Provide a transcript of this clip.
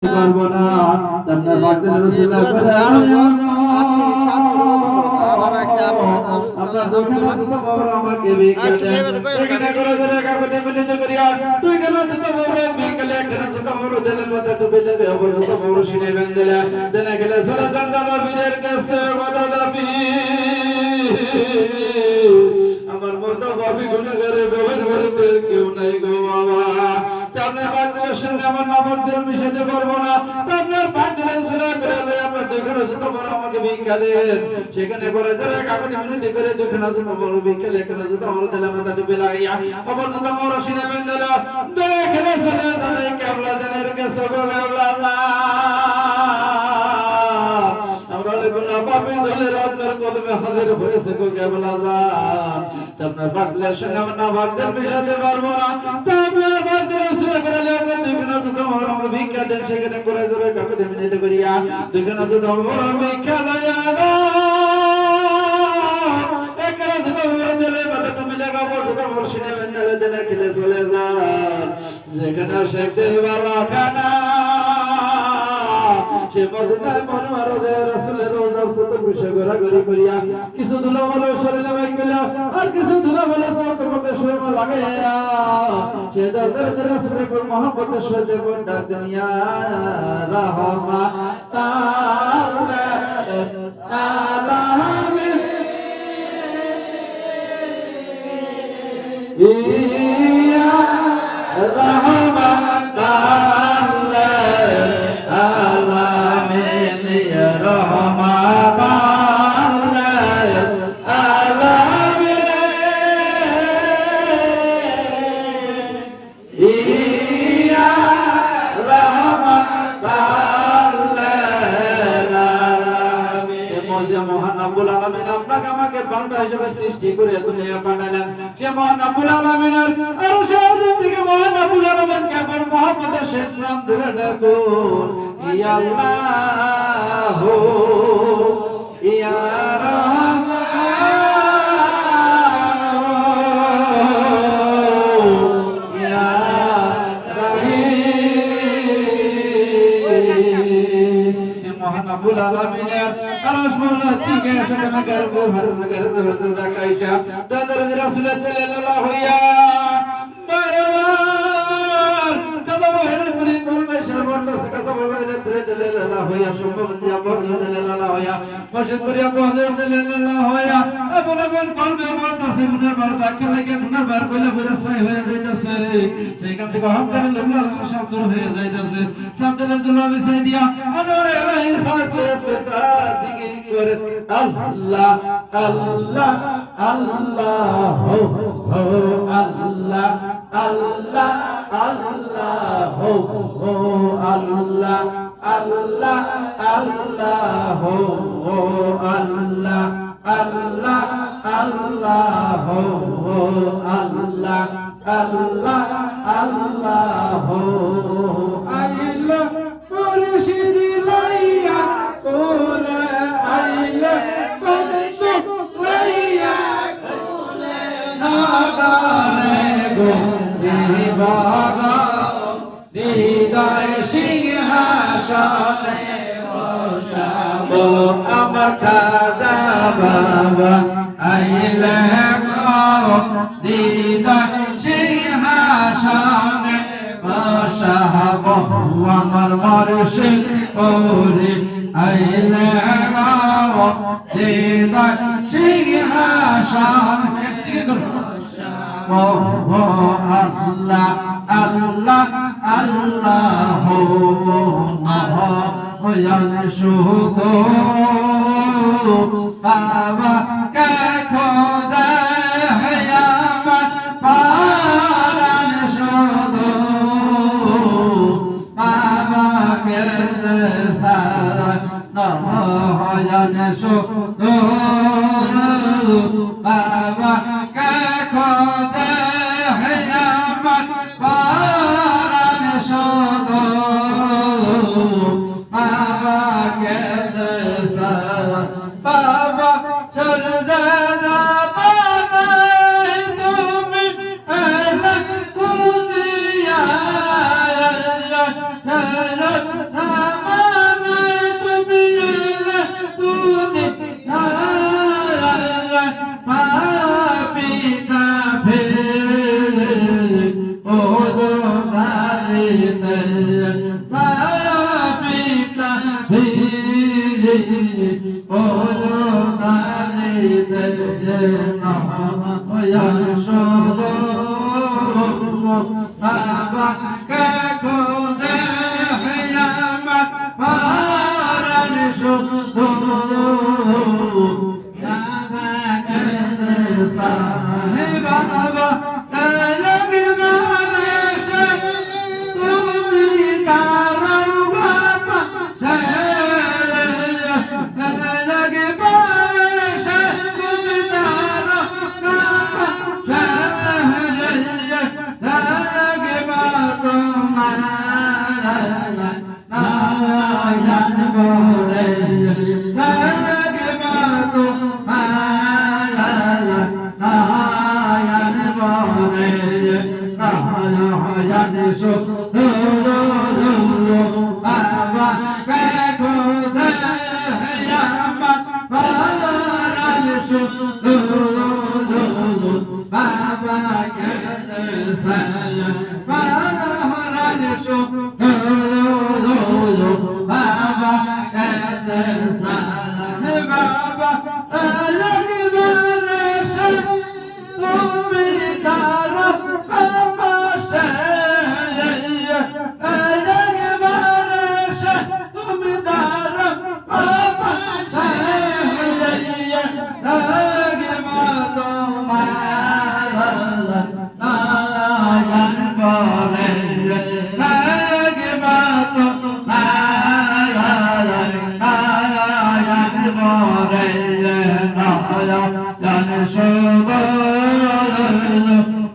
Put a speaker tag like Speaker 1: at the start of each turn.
Speaker 1: করবো না আপনার বাগদান রাসূলুল্লাহ
Speaker 2: আবার একটা
Speaker 1: আপনার দোকানে তো বাবা আমাকে বিকেলে এখানে করে ধরে কাগজে মিলিত করিয়া তুই কেন তো বাবা বিকেলে এখানে তো বড় দিলের মধ্যে তো বেলে দে অবশ্য তো বড় সিনে বেন্দলে দেনা গেলে সোনা জানদালা বীরের কাছে বড় দাবি আমার মতো ভাবি গুণাগারে ব্যবহার করতে কেউ নাই গো বাবা আপনার বাগদানের সঙ্গে আমার নামতে মিশাতে পারবো না আপনার বাগদানের সুরা করে আপনার দোকানে তো বড় আমাকে বিকেলে সেখানে করে যারা কাগজে মিলিত করে দোকানে তো বড় বিকেলে এখানে তো আমার দিলের মধ্যে তো বেলা গিয়া অবশ্য তো বড় সিনে বেন্দলে দেখলে সোনা জানে কেবলা জানের কাছে বলে আল্লাহ আমরা লেগুনা পাপি দলের আপনার কদমে হাজির হয়েছে কো কেবল আজান আপনার বাগদানের সঙ্গে আমরা না বাগদান মিশাতে পারবো না তো আপনার বাগদানের সুরা করে আপনি দেখুন যত বড় ভিক্ষা দেন সেখানে করে যাবে কাকে মিনিট করিয়া দেখুন যত বড় ভিক্ষা লয়া এখানে যত বড় দিলে মধ্যে তুমি লাগাবো যত বড় সিনে বেন্দলে দেনা খেলে চলে যান যেখানে শেখ দেওয়ালা খানা সে মদিনায় মনোয়ারদে রাসূলের রোজা সত বসে ঘোরাঘুরি করিয়া কিছু দুলা বলে শরীরে মাইকলা আর কিছু দুলা বলে সত পথে শরীরে লাগাইয়া সে দরদের রাসূলের পর মোহাম্মদের সাথে ডাক দুনিয়া রাহমা তাআলা আলামিন ইয়া রাহমা তাআলা আলামিন ইয়া রাহমা তাআলা আলামিন ইয়া রাহমা তাআলা আলামিন মহান রব্বুল আলামিন আপনাকে আমাকে বান্দা হিসেবে সৃষ্টি করে দুনিয়া পাঠালেন সে মহান রব্বুল আলামিনের আরশের থেকে মহান রব্বুল আলামিনকে আপনার মুহাম্মদের শেষ নাম ধরে ডাকুন ইয়া আল্লাহ ইয়া রাহমান ইয়া রহিম মহান রব্বুল আলামিনের আরশ মোলা থেকে সেখানে গর্বে ভরে গর্বে ভরে দেখাইছা তাদের রাসূলের দিলাল্লাহ হইয়া বারবার কত বড় পরি বলবে সর্বদাস কত বড় দিলাল্লাহ হইয়া সম্ভব দিয়া বড় দিলাল্লাহ হইয়া মসজিদ করিয়া বড় দিলাল্লাহ হইয়া বলবেন বলবে বলতাছে মুনার বার তাকে লাগে মুনার বার কইলে পুরো সই হয়ে যাইতাছে সেখান থেকে হকদার লোকরা শব্দ হয়ে যাইতাছে শব্দের জন্য বিছাই দিয়া আনোরে ভাইর ফাসলে স্পেশাল জিকির করে আল্লাহ আল্লাহ আল্লাহ হো আল্লাহ আল্লাহ আল্লাহ হো আল্লাহ আল্লাহ আল্লাহ হো আল্লাহ আল্লাহ আল্লাহ হো আল্লাহ আল্লাহ আল্লাহ হো আইলো মুর্শিদ লাইয়া কোলে আইলে কত লাইয়া কোলে নাগারে গো দিবাগা হৃদয় সিংহাসনে বসাবো আমার খাজা বাবা আইলে গো হৃদয় সিংহাসনে বসাবো আমার মুর্শিদ ওরে আইলে গো হৃদয় সিংহাসনে আল্লাহ আল্লাহ আল্লাহ হয়ান সুদ বাবা কে খোঁজা হয়ামত পারান সুদ বাবা কে সারা হয়ান সুদ বাবা কে খোঁজা হয়ামত পারান সুদ বাবা কে সারা বাবা চল যা বাবা তুমি এলা দুনিয়া না